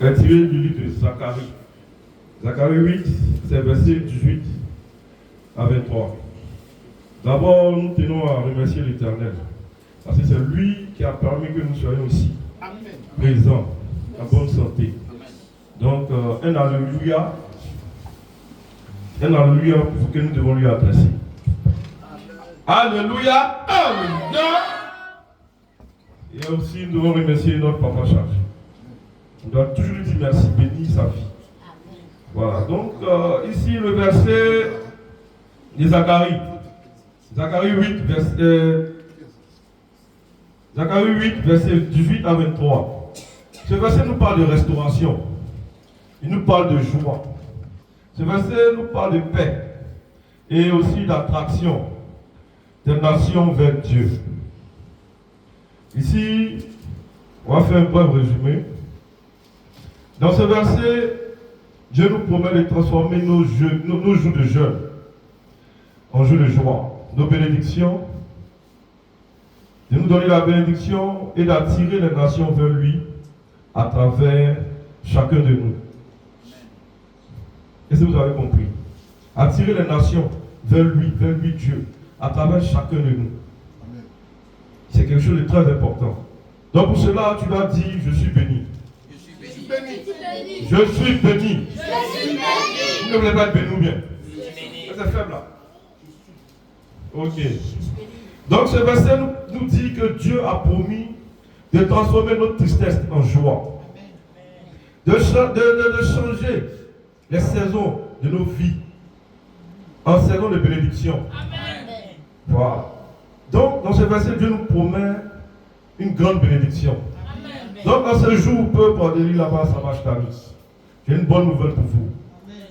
est tiré du livre de Zacharie. Zacharie 8, c'est verset 18 à 23. D'abord, nous tenons à remercier l'Éternel, parce que c'est lui qui a permis que nous soyons ici, présents, en bonne santé. Donc, un alléluia pour que nous devons lui adresser. Alléluia, alléluia. Et aussi, nous devons remercier notre papa chargé. On doit toujours lui dire merci, bénir sa vie. Voilà, donc ici le verset de Zacharie. Zacharie 8, verset 18 à 23. Ce verset nous parle de restauration. Il nous parle de joie. Ce verset nous parle de paix. Et aussi d'attraction des nations vers Dieu. Ici, on va faire un bref résumé. Dans ce verset, Dieu nous promet de transformer nos jours de jeûne en jours de joie, nos bénédictions, de nous donner la bénédiction et d'attirer les nations vers lui à travers chacun de nous. Est-ce que vous avez compris? Attirer les nations vers lui Dieu, à travers chacun de nous. C'est quelque chose de très important. Donc pour cela, tu dois dire, je suis béni. Je suis béni. Je suis béni. Vous ne voulez pas être béni ou bien? C'est faible là. Ok. Donc ce verset nous dit que Dieu a promis de transformer notre tristesse en joie. De changer les saisons de nos vies en saison de bénédiction. Amen. Voilà. Donc dans ce verset, Dieu nous promet une grande bénédiction. Amen. Donc en ce jour, peuple de là-bas, ça marche ta vie. J'ai une bonne nouvelle pour vous.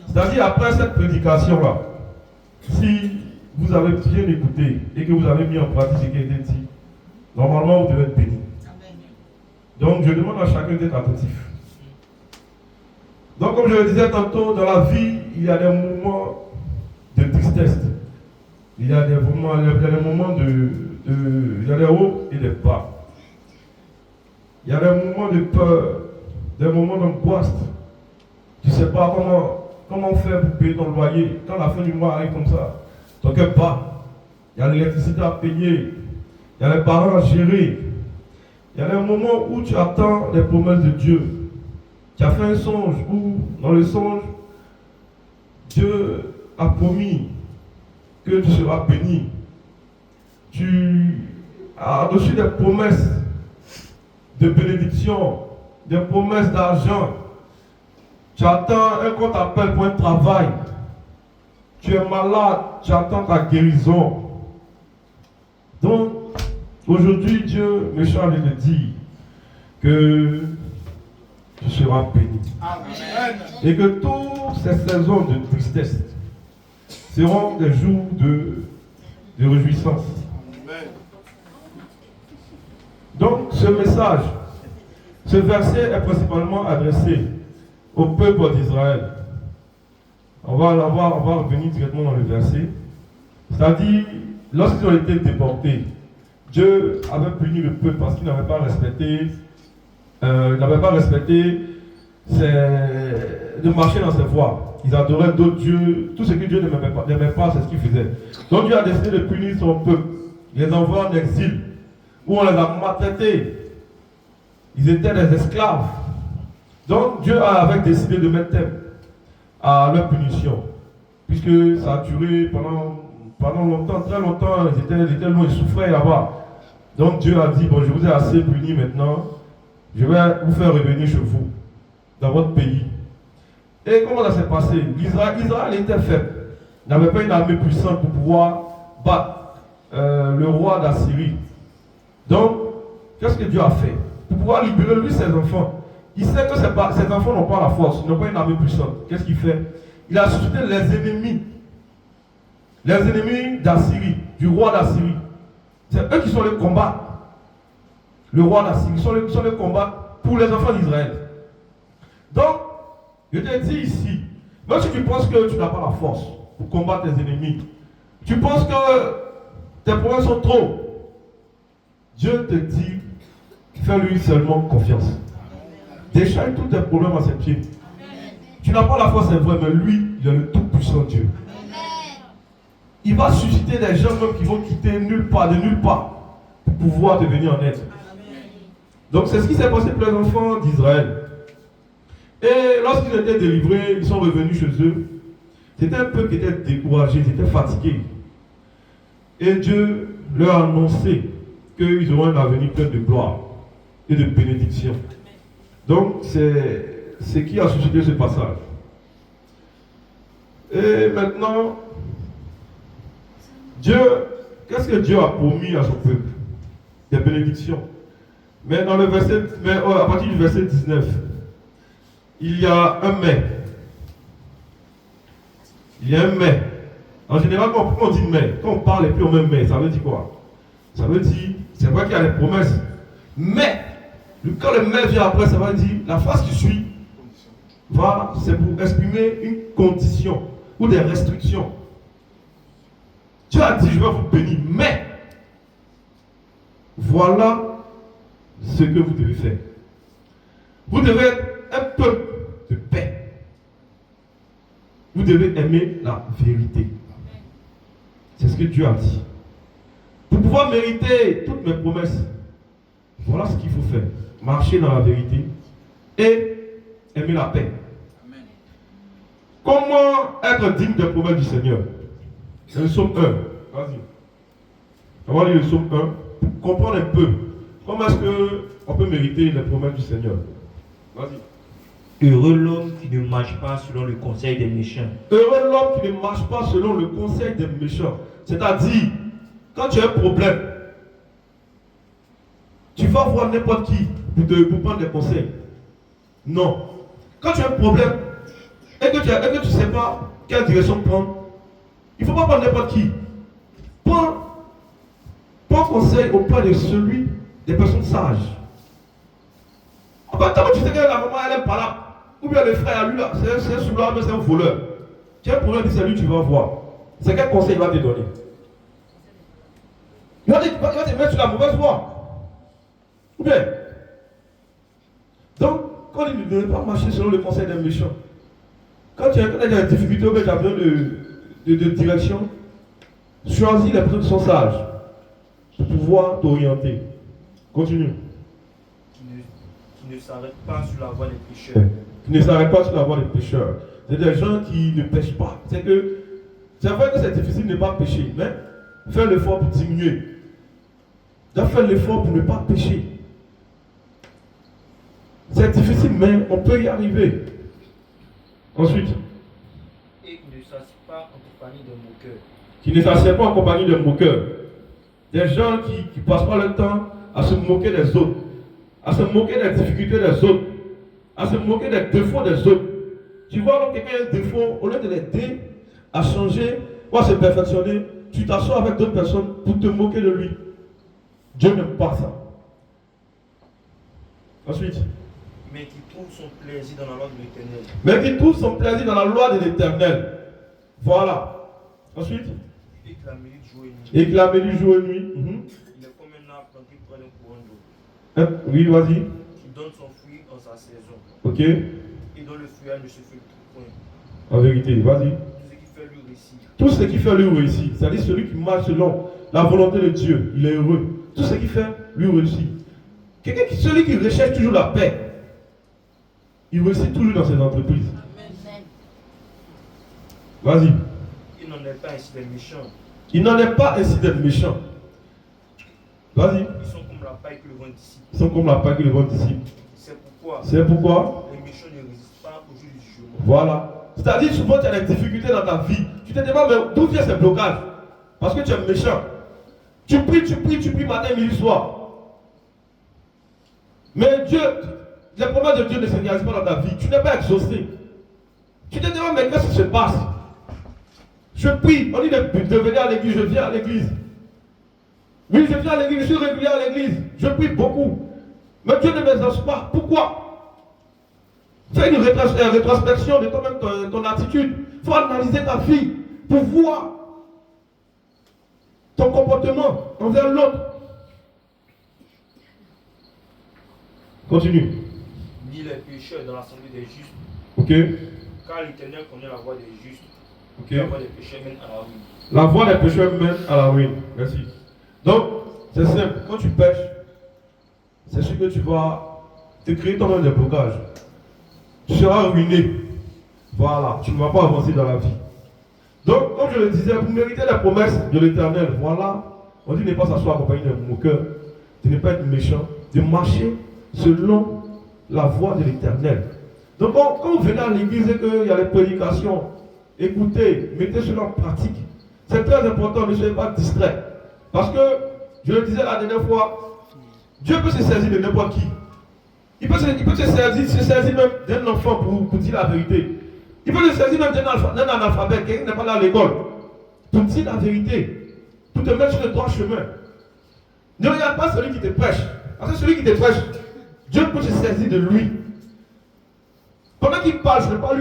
C'est-à-dire après cette prédication-là, si vous avez bien écouté et que vous avez mis en pratique ce qui a été dit, normalement vous devez être béni. Donc je demande à chacun d'être attentif. Donc comme je le disais tantôt, dans la vie, il y a des moments de tristesse. Il y a des moments, il y a des hauts et des bas. Il y a des moments de peur, des moments d'angoisse. Tu ne sais pas comment faire pour payer ton loyer. Quand la fin du mois arrive comme ça, ton cœur bat. Il y a l'électricité à payer. Il y a les parents à gérer. Il y a des moments où tu attends les promesses de Dieu. Tu as fait un songe où, dans le songe, Dieu a promis que tu seras béni. Tu as reçu des promesses de bénédiction, des promesses d'argent. Tu attends qu'on t'appelle pour un travail. Tu es malade, tu attends ta guérison. Donc, aujourd'hui, Dieu me charge de dire que tu seras béni. Amen. Et que toutes ces saisons de tristesse seront des jours de réjouissance. Amen. Donc, ce message, ce verset est principalement adressé au peuple d'Israël. On va revenir directement dans le verset. C'est-à-dire, lorsqu'ils ont été déportés, Dieu avait puni le peuple parce qu'il n'avait pas respecté, de marcher dans ses voies. Ils adoraient d'autres dieux. Tout ce que Dieu n'aimait pas, c'est ce qu'ils faisaient. Donc Dieu a décidé de punir son peuple. Il les envoie en exil, où on les a maltraités. Ils étaient des esclaves. Donc Dieu avait décidé de mettre terme à leur punition. Puisque ça a duré pendant longtemps, très longtemps, ils étaient loin, ils souffraient là-bas. Donc Dieu a dit, bon, je vous ai assez puni maintenant, je vais vous faire revenir chez vous, dans votre pays. Et comment ça s'est passé? Israël était faible. Il n'avait pas une armée puissante pour pouvoir battre le roi d'Assyrie. Donc, qu'est-ce que Dieu a fait? Pour pouvoir libérer lui ses enfants. Il sait que ses enfants n'ont pas la force, ils n'ont pas une armée puissante. Qu'est-ce qu'il fait? Il a suscité les ennemis d'Assyrie, du roi d'Assyrie. C'est eux qui sont les combats. Le roi d'Assyrie, sont les combats pour les enfants d'Israël. Donc, je te dis ici, même si tu penses que tu n'as pas la force pour combattre tes ennemis, tu penses que tes problèmes sont trop, Dieu te dit, fais-lui seulement confiance. Décharge tous tes problèmes à ses pieds. Tu n'as pas la foi, c'est vrai, mais lui, il est le tout-puissant Dieu. Il va susciter des gens même qui vont quitter nulle part, de nulle part, pour pouvoir te venir en aide. Donc c'est ce qui s'est passé pour les enfants d'Israël. Et lorsqu'ils étaient délivrés, ils sont revenus chez eux. C'était un peuple qui était découragé, ils étaient fatigués. Et Dieu leur a annoncé qu'ils auront un avenir plein de gloire et de bénédiction. Donc c'est ce qui a suscité ce passage. Et maintenant, Dieu, qu'est-ce que Dieu a promis à son peuple? Des bénédictions. Mais dans le verset, à partir du verset 19, il y a un mais. Il y a un mais. En général, quand on dit mais, quand on parle et puis on met mais, ça veut dire quoi? Ça veut dire, c'est vrai qu'il y a des promesses. Mais, quand le mais vient après, ça va dire, la phrase qui suit, c'est pour exprimer une condition ou des restrictions. Dieu a dit, je vais vous bénir, mais voilà ce que vous devez faire. Vous devez être un peuple de paix. Vous devez aimer la vérité. C'est ce que Dieu a dit. Pour pouvoir mériter toutes mes promesses, voilà ce qu'il faut faire. Marcher dans la vérité et aimer la paix. Amen. Comment être digne des promesses du Seigneur? C'est le psaume 1. Vas-y. On va lire le psaume 1 pour comprendre un peu comment est-ce qu'on peut mériter les promesses du Seigneur. Vas-y. Heureux l'homme qui ne marche pas selon le conseil des méchants. Heureux l'homme qui ne marche pas selon le conseil des méchants. C'est-à-dire, quand tu as un problème, tu vas voir n'importe qui pour prendre des conseils. Non. Quand tu as un problème et que tu ne sais pas quelle direction prendre, il ne faut pas prendre n'importe qui. Prends conseil auprès de celui des personnes sages. Tant que tu sais que la maman elle est pas là, ou bien le frère lui là, c'est un soulard, mais c'est un voleur. Tu as un problème, c'est lui tu vas voir. C'est quel conseil il va te donner? Il va te mettre sur la mauvaise voie. Ou bien. Donc, quand il ne devait pas marcher selon le conseil des méchants, quand tu as des difficultés ou bien tu as besoin de direction, choisis les personnes qui sont sages pour pouvoir t'orienter. Continue. Qui ne s'arrête pas sur la voie des pécheurs. Qui ne s'arrête pas sur la voie des pécheurs. C'est des gens qui ne pêchent pas. C'est vrai que c'est difficile de ne pas pécher, mais fais l'effort pour diminuer. Fais l'effort pour ne pas pécher. C'est difficile, mais on peut y arriver. Ensuite. Et qui ne s'assied pas en compagnie de moqueurs. Qui ne s'assied pas en compagnie de moqueurs. Des gens qui passent pas le temps à se moquer des autres, à se moquer des difficultés des autres, à se moquer des défauts des autres. Tu vois, quand quelqu'un a un défaut, au lieu de l'aider à changer ou à se perfectionner, tu t'assois avec d'autres personnes pour te moquer de lui. Dieu n'aime pas ça. Ensuite. Mais qui trouve son plaisir dans la loi de l'Éternel. Mais qui trouve son plaisir dans la loi de l'Éternel. Voilà. Ensuite. Et qui la médite jour et nuit. Et qui la médite jour et nuit. Il est comme un arbre planté près d'un courant d'eau. Oui, vas-y. Qui donne son fruit en sa saison. Ok. Et dont le feuillage ne se fait point. En vérité, vas-y. Tout ce qui fait lui réussir. Tout ce qui fait lui réussir. C'est-à-dire celui qui marche selon la volonté de Dieu. Il est heureux. Tout ce qui fait lui réussir. Celui qui recherche toujours la paix. Il réussit toujours dans ses entreprises. Vas-y. Il n'en est pas ainsi des méchants. Il n'en est pas ainsi des méchants. Vas-y. Ils sont comme la paille que le vent dissipe. Ils sont comme la paille que le vent dissipe. C'est pourquoi les méchants ne résistent pas au jour du jugement. Voilà. C'est-à-dire souvent tu as des difficultés dans ta vie. Tu te demandes mais d'où vient ce blocage? Parce que tu es méchant. Tu pries matin, midi, soir. Mais Dieu, les promesses de Dieu ne se réalisent pas dans ta vie. Tu n'es pas exaucé. Tu te demandes mais qu'est-ce qui se passe? Je prie, on dit de venir à l'église, je viens à l'église. Oui, je viens à l'église, je suis régulier à l'église. Je prie beaucoup. Mais Dieu ne m'exauce pas. Pourquoi? Fais une rétrospection de toi-même, ton attitude. Il faut analyser ta vie pour voir ton comportement envers l'autre. Continue. Ni dit les pécheurs dans l'assemblée des justes. Ok. Car l'Éternel connaît la voie des justes. Ok. La voie des pécheurs mène à la ruine. La voie des pécheurs mène à la ruine. Merci. Donc, c'est simple. Quand tu pêches, c'est sûr que tu vas te créer toi-même des blocages. Tu seras ruiné. Voilà. Tu ne vas pas avancer dans la vie. Donc, comme je le disais, vous méritez la promesse de l'Éternel. Voilà. On dit ne pas s'asseoir accompagné d'un moqueur, de ne pas être méchant, de marcher selon la voie de l'Éternel. Donc, quand vous venez à l'église et qu'il y a les prédications, écoutez, mettez cela en pratique. C'est très important, ne soyez pas distrait. Parce que, je le disais la dernière fois, Dieu peut se saisir de n'importe qui. Il peut se saisir même d'un enfant pour dire la vérité. Il peut se saisir même d'un analphabète, quelqu'un qui n'est pas là à l'école, pour dire la vérité. Pour te mettre sur le droit chemin. Ne regarde pas celui qui te prêche. Parce que celui qui te prêche, Dieu peut se saisir de lui. Pendant qu'il parle, ce n'est pas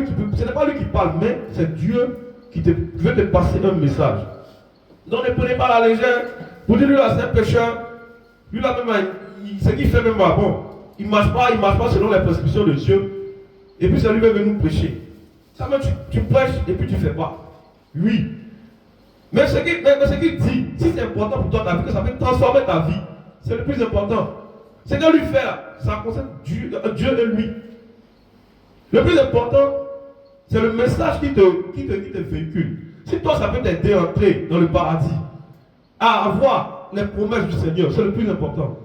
lui qui parle, mais c'est Dieu qui veut te passer un message. Donc ne prenez pas la légère. Vous dites lui là c'est un pécheur. Lui là même, ce qu'il fait même bon. Il ne marche pas selon les prescriptions de Dieu. Et puis c'est lui même nous prêcher. Ça même tu prêches et puis tu ne fais pas. Oui. Mais ce qu'il dit, si c'est important pour toi ta vie, que ça peut transformer ta vie, c'est le plus important. C'est de lui faire, ça concerne Dieu et lui. Le plus important, c'est le message qui te véhicule. Si toi, ça peut t'aider à entrer dans le paradis, à avoir les promesses du Seigneur, c'est le plus important.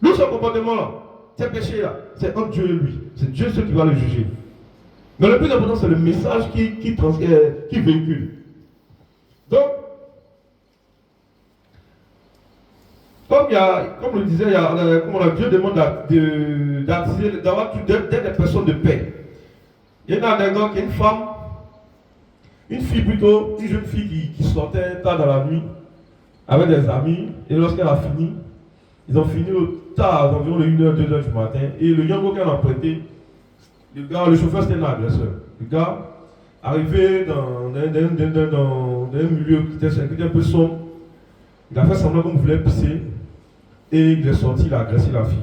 Nous, ce comportement-là, ces péchés-là, c'est entre Dieu et lui. C'est Dieu seul qui va le juger. Mais le plus important, c'est le message qui véhicule. Donc, comme le disait, Dieu demande d'avoir d'être des personnes de paix. Il y a une fille plutôt, une jeune fille qui sortait tard dans la nuit avec des amis, et lorsqu'elle a fini, ils ont fini tard, environ 1h, 2h du matin, et le yango qu'elle a emprunté, le chauffeur c'était un agresseur. Le gars, arrivé dans un milieu qui était un peu sombre, il a fait semblant comme il voulait pisser, et il est sorti, il a agressé la fille.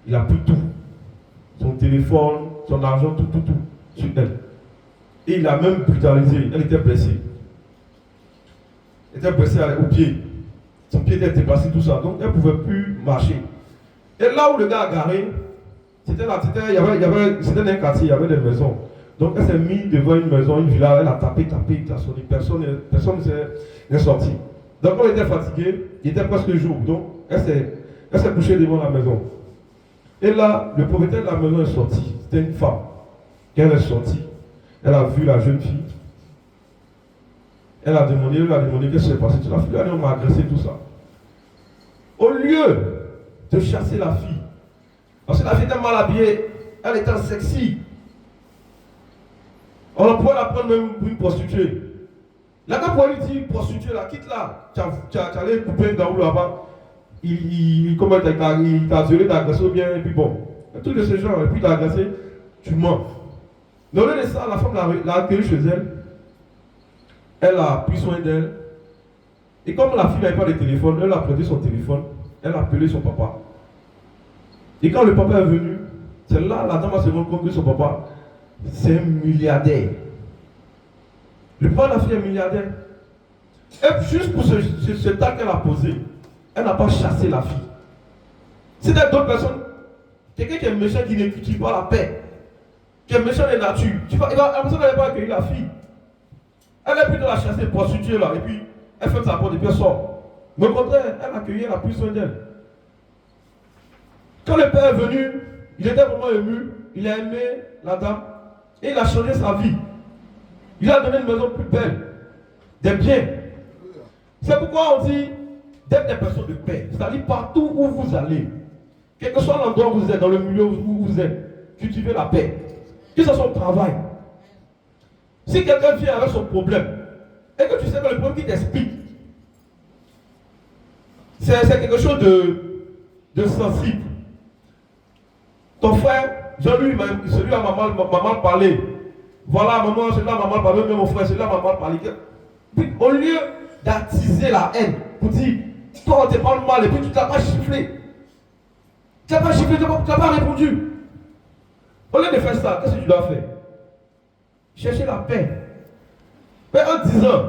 Il a pris tout, son téléphone, son argent, tout, sur elle. Et il a même brutalisé, elle était blessée. Elle était blessée au pied. Son pied était dépassé, tout ça. Donc elle ne pouvait plus marcher. Et là où le gars a garé, c'était un quartier, il y avait des maisons. Donc elle s'est mise devant une maison, une villa, elle a tapé, il a sonné. Personne n'est sorti. Donc quand elle était fatiguée, il était presque jour. Donc elle s'est couchée devant la maison. Et là, le propriétaire de la maison est sorti. C'était une femme. Quand elle est sortie, elle a vu la jeune fille. Elle lui a demandé qu'est-ce qui s'est passé. La fille lui a dit on m'a agressé, tout ça. Au lieu de chasser la fille, parce que la fille était mal habillée, elle était sexy. On pourrait la prendre même pour une prostituée. Là, quand on lui dit prostituée, là, quitte là, tu allais couper un gaou là-bas, il t'a violé, t'a agressé bien, et puis bon. Tout de ce genre, et puis t'a agressé, tu mens. Dans le lieu de ça, la femme l'a accueilli chez elle. Elle a pris soin d'elle. Et comme la fille n'avait pas de téléphone, elle a prêté son téléphone. Elle a appelé son papa. Et quand le papa est venu, c'est là la dame a se rendu compte que son papa, c'est un milliardaire. Le papa de la fille est milliardaire. Et juste pour ce temps qu'elle a posé, elle n'a pas chassé la fille. C'est d'autres personnes, quelqu'un qui est méchant, qui ne cultive pas la paix, qui est méchant de nature, la personne n'avait pas accueilli la fille. Elle est plutôt la chasser, prostituée là, et puis elle ferme sa porte et puis elle sort. Mais au contraire, elle a accueilli, elle a pris soin d'elle. Quand le père est venu, il était vraiment ému, il a aimé la dame, et il a changé sa vie. Il a donné une maison plus belle, des biens. C'est pourquoi on dit d'être des personnes de paix. C'est-à-dire partout où vous allez, quel que soit l'endroit où vous êtes, dans le milieu où vous êtes, cultivez la paix. Que ce soit au travail. Si quelqu'un vient avec son problème, et que tu sais que le problème qui t'explique, c'est quelque chose de sensible. Ton frère, Jean-Louis, celui-là m'a mal parlé. Voilà, maman, celui-là m'a mal parlé, mais mon frère, celui-là m'a mal parlé. Puis, au lieu d'attiser la haine, pour dire, toi, on te parle mal, et puis tu ne t'as pas chifflé. Tu n'as pas chifflé, tu n'as pas répondu. Au lieu de faire ça, qu'est-ce que tu dois faire? Chercher la paix. Mais en disant,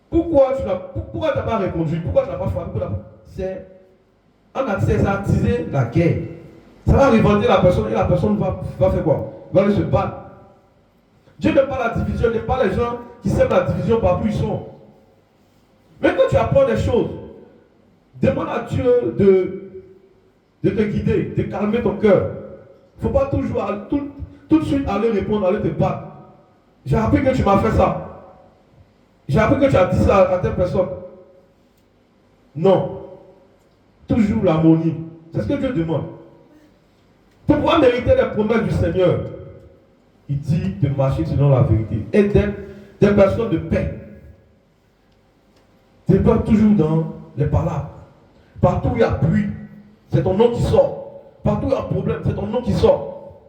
pourquoi tu n'as pas répondu? Pourquoi tu n'as pas frappé? C'est ça a attisé la guerre. Ça va révolter la personne et la personne va faire quoi? Va aller se battre. Dieu n'aime pas la division, il n'aime pas les gens qui sèment la division partout où ils sont. Mais quand tu apprends des choses, demande à Dieu de te guider, de calmer ton cœur. Il ne faut pas toujours tout de suite aller répondre, aller te battre. J'ai appris que tu m'as fait ça. J'ai appris que tu as dit ça à telle personne. Non. Toujours l'harmonie. C'est ce que Dieu demande. Pour pouvoir mériter les promesses du Seigneur, il dit de marcher selon la vérité. Et d'être des personnes de paix. Tu n'es pas toujours dans les palabres. Partout où il y a pluie, c'est ton nom qui sort. Partout où il y a un problème, c'est ton nom qui sort.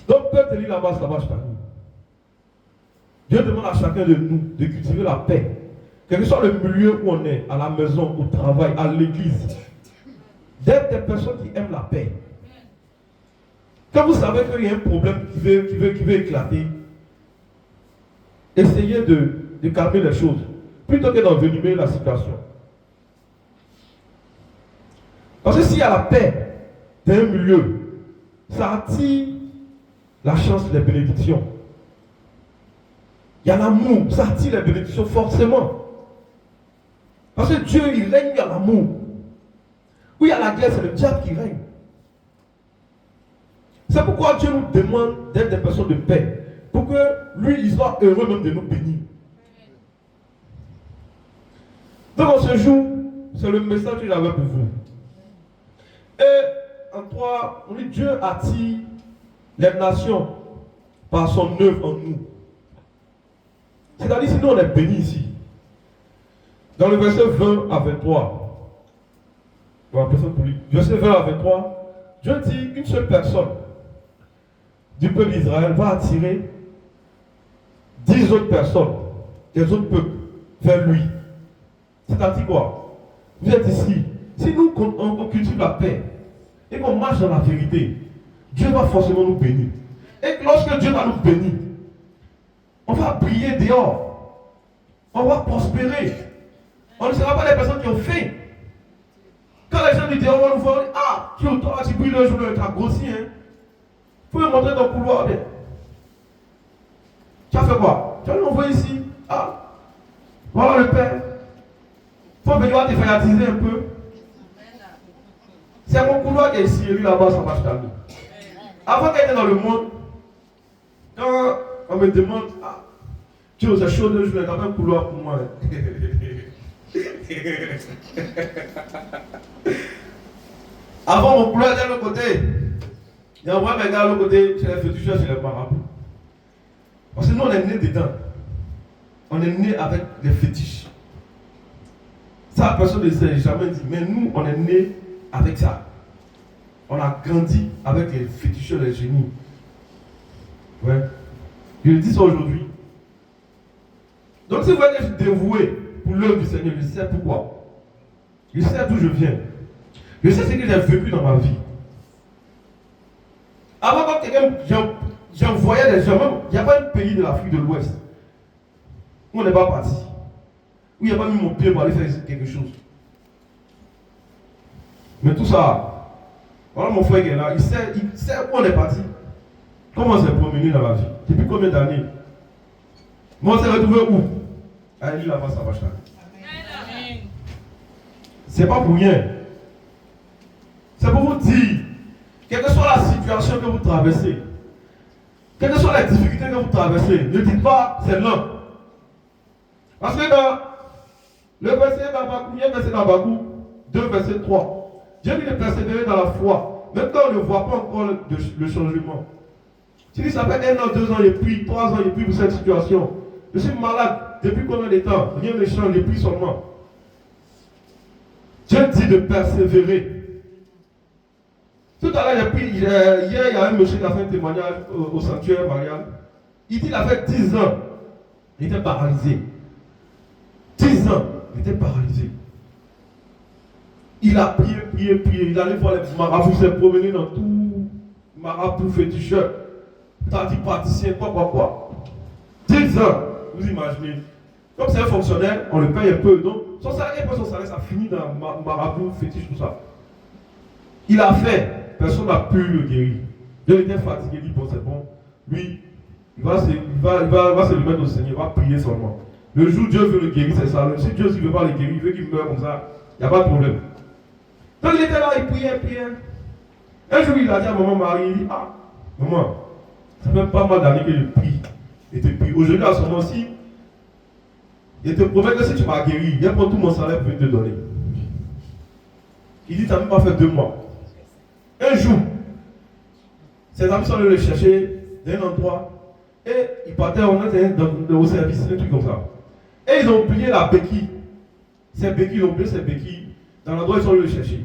Donc, Père te dit là-bas, ça va, je t'arrive. Dieu demande à chacun de nous de cultiver la paix. Quel que soit le milieu où on est, à la maison, au travail, à l'église, d'être des personnes qui aiment la paix. Quand vous savez qu'il y a un problème qui veut éclater, essayez de calmer les choses, plutôt que d'envenimer la situation. Parce que s'il y a la paix dans un milieu, ça attire la chance, les bénédictions. Il y a l'amour, ça attire les bénédictions forcément. Parce que Dieu, il règne dans l'amour. Où il y a la guerre, c'est le diable qui règne. C'est pourquoi Dieu nous demande d'être des personnes de paix. Pour que lui, il soit heureux même de nous bénir. Donc en ce jour, c'est le message que j'avais pour vous. Et en 3, on dit Dieu attire les nations par son œuvre en nous. C'est-à-dire, si nous on est bénis ici, dans le verset 20 à 23, verset 20 à 23, Dieu dit une seule personne du peuple d'Israël va attirer 10 autres personnes, des autres peuples, vers lui. C'est-à-dire quoi? Vous êtes ici. Si nous on cultive la paix et qu'on marche dans la vérité, Dieu va forcément nous bénir. Et lorsque Dieu va nous bénir, on va briller dehors. On va prospérer. On ne sera pas des personnes qui ont faim. Quand les gens du dehors vont nous voir, ah, tu brilles le jour, tu as grossi, hein. Vous pouvez montrer ton couloir. Bien. Tu as fait quoi? Tu as envoyé ici. Ah, voilà le Père. Il faut venir te fanatiser un peu. C'est mon couloir qui est ici, et lui là-bas, ça marche à lui. Avant qu'elle était dans le monde, quand on me demande, ah, tu es chaud de jouer, quand même un couloir pour moi. Avant, mon couloir était de l'autre côté. Il y a un vrai gars à l'autre côté, chez les féticheurs, chez les marabouts. Parce que nous, on est nés dedans. On est nés avec les fétiches. Ça, personne ne sait jamais dit. Mais nous, on est nés avec ça. On a grandi avec les féticheurs, les génies. Ouais. Je le dis ça aujourd'hui. Donc, si vous voyez que je suis dévoué pour l'œuvre du Seigneur, je sais pourquoi. Je sais d'où je viens. Je sais ce que j'ai vécu dans ma vie. Avant, quand quelqu'un, j'envoyais des gens, même, il n'y a pas un pays de l'Afrique de l'Ouest où on n'est pas parti. Où il n'y a pas mis mon pied pour aller faire quelque chose. Mais tout ça, voilà mon frère qui est là, il sait où on est parti. Comment on s'est promené dans la vie. Depuis combien d'années? Moi, on s'est retrouvé où? À lui là-bas, ça va changer. C'est pas pour rien. C'est pour vous dire, quelle que soit la situation que vous traversez, quelles que soient les difficultés que vous traversez, ne dites pas c'est là. Parce que dans le verset d'Habakkuk, 2, verset 3, Dieu dit de persévérer dans la foi, même quand on ne voit pas encore le changement. Tu dis, ça fait 1 an, 2 ans, et puis 3 ans, et puis pour cette situation. Je suis malade depuis combien de temps? Rien ne change, et puis seulement. Dieu dit de persévérer. Tout à l'heure, hier, il y a un monsieur qui a fait un témoignage au sanctuaire Marianne. Il dit qu'il a fait 10 ans. Il était paralysé. 10 ans, il était paralysé. Il a prié. Il allait voir les marabouts, il s'est promené dans tout marabout féticheur. Praticien, quoi. 10 ans, vous imaginez. Comme c'est un fonctionnaire, on le paye un peu. Donc, son salaire, ça finit dans marabout, fétiche, tout ça. Il a fait, personne n'a pu le guérir. Il était fatigué, il dit bon, c'est bon. Lui, il va se le mettre au Seigneur, il va prier seulement. Le jour où Dieu veut le guérir, c'est ça. Si Dieu ne veut pas le guérir, il veut qu'il meure comme ça, il n'y a pas de problème. Donc il était là, il priait. Un jour, il a dit à maman Marie, il dit, ah, maman, ça fait pas mal d'années que je prie. Et te prie. Aujourd'hui, à ce moment-ci, il te promet que si tu m'as guéri, il prend tout mon salaire pour te donner. Il dit, tu n'as même pas fait 2 mois. Un jour, ses amis sont allés le chercher d'un endroit et ils partaient au service, un truc comme ça. Et ils ont oublié la béquille. Ils ont oublié ses béquilles dans l'endroit où ils sont allés le chercher.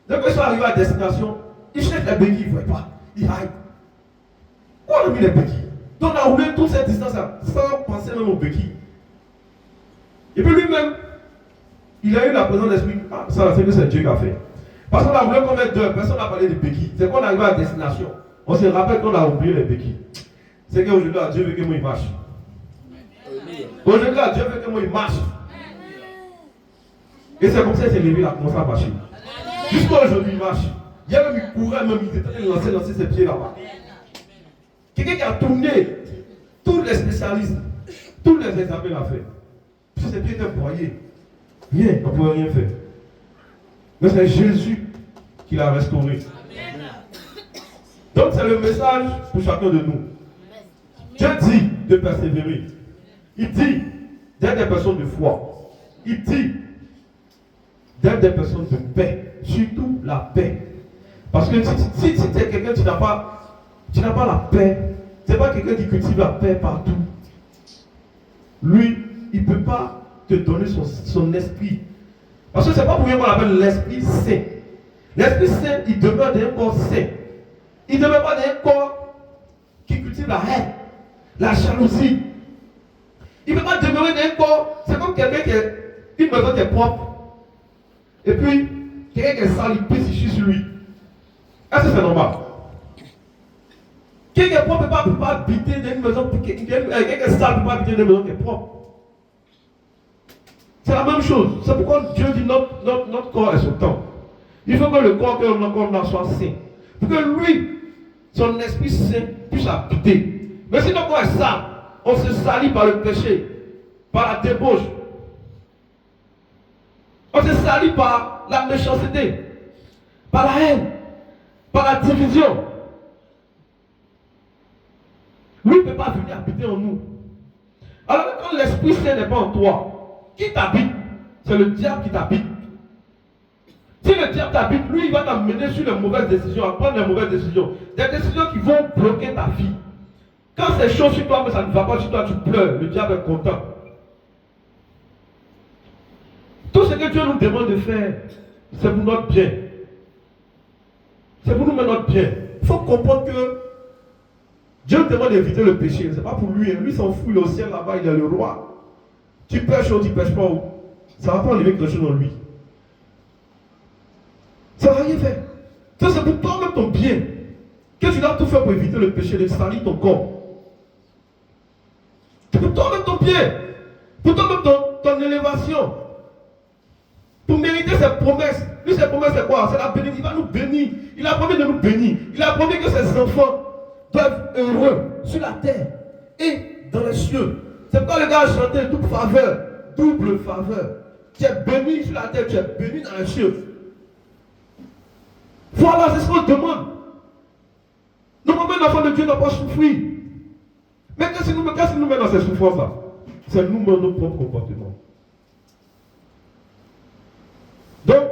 Donc quand ils sont arrivés à destination, ils cherchent les béquilles, ils ne voient pas. Ils aillent. Où on a mis les béquilles? Donc on a roulé toute cette distance sans penser même aux béquilles. Et puis lui-même, il a eu la présence d'esprit. Ah, ça, c'est que c'est Dieu qui a fait. Parce qu'on a voulu qu'on mette 2, personne n'a parlé de béquilles. C'est qu'on arrive à la destination. On se rappelle qu'on a oublié les béquilles. C'est qu'aujourd'hui, Dieu veut que moi il marche. Aujourd'hui, Dieu veut que moi il marche. Et c'est comme ça qu'il s'est levé, il a commencé à marcher. Jusqu'à aujourd'hui, il marche. Hier même, il courait, même il était en train de lancer ses pieds là-bas. Quelqu'un qui a tourné tous les spécialistes, tous les examens a fait. Puis ses pieds étaient broyés. Rien, on ne pouvait rien faire. Mais c'est Jésus qui l'a restauré. Donc c'est le message pour chacun de nous. Dieu dit de persévérer. Il dit d'être des personnes de foi. Il dit d'être des personnes de paix. Surtout la paix. Parce que si tu es quelqu'un qui n'a pas la paix, tu n'es pas quelqu'un qui cultive la paix partout. Lui, il ne peut pas te donner son esprit. Parce que ce n'est pas pour rien qu'on l'appelle l'Esprit Saint. L'Esprit Saint, il demeure dans un corps saint. Il ne demeure pas dans un corps qui cultive la haine, la jalousie. Il ne peut pas demeurer dans un corps. C'est comme quelqu'un qui est une maison qui est propre. Et puis, quelqu'un qui est sale, il pisse, il chie sur lui. Est-ce que c'est normal? Quelqu'un qui est propre ne peut pas habiter dans une maison. Quelqu'un qui est sale ne peut pas habiter dans une maison qui est propre. C'est la même chose. C'est pourquoi Dieu dit notre corps est son temps. Il faut que le corps que l'on a soit saint. Pour que lui, son esprit saint, puisse habiter. Mais si notre corps est sale, on se salit par le péché, par la débauche. On se salit par la méchanceté, par la haine, par la division. Lui ne peut pas venir habiter en nous. Alors quand l'Esprit Saint n'est pas en toi, qui t'habite? C'est le diable qui t'habite. Si le diable t'habite, lui, il va t'amener sur les mauvaises décisions, à prendre les mauvaises décisions. Des décisions qui vont bloquer ta vie. Quand c'est chaud sur toi, mais ça ne va pas sur toi, tu pleures. Le diable est content. Tout ce que Dieu nous demande de faire, c'est pour notre bien. C'est pour nous mettre notre bien. Il faut comprendre que Dieu nous demande d'éviter le péché. Ce n'est pas pour lui. Lui s'en fout, il est au ciel là-bas, il est le roi. Tu pêches ou tu ne pêches pas où? Ça ne va pas enlever quelque chose dans lui. Ça ne va rien faire. C'est pour toi-même ton bien. Que tu dois tout faire pour éviter le péché, de salir ton corps. C'est pour toi-même ton bien. Pour toi-même ton élévation. Pour mériter ses promesses. Lui, ses promesses, c'est quoi? C'est la bénédiction. Il va nous bénir. Il a promis de nous bénir. Il a promis que ses enfants doivent être heureux sur la terre et dans les cieux. C'est pourquoi le gars a chanté toute faveur, double faveur. Tu es béni sur la terre, tu es béni dans les cieux. Voilà, c'est ce qu'on demande. Normalement, l'enfant de Dieu n'a pas souffrir. Mais qu'est-ce qui nous met dans ces souffrances-là? C'est nous-mêmes notre propre comportement. Donc,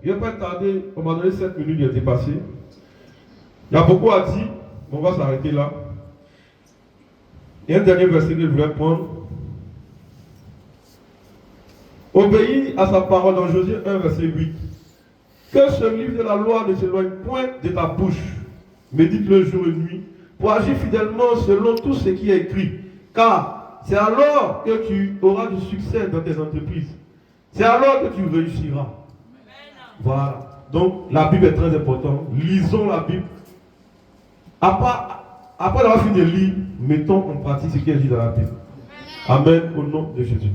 il n'y a pas tardé, on m'a donné 7 minutes, il a été passé. Il y a beaucoup à dire, mais on va s'arrêter là. Et un dernier verset que je voulais prendre. Obéis à sa parole dans Josué 1, verset 8. Que ce livre de la loi ne s'éloigne point de ta bouche. Médite-le jour et nuit, pour agir fidèlement selon tout ce qui est écrit. Car c'est alors que tu auras du succès dans tes entreprises. C'est alors que tu réussiras. Voilà. Donc, la Bible est très importante. Lisons la Bible. Après avoir fini de lire, mettons en pratique ce qui est dit dans la Bible. Amen, au nom de Jésus.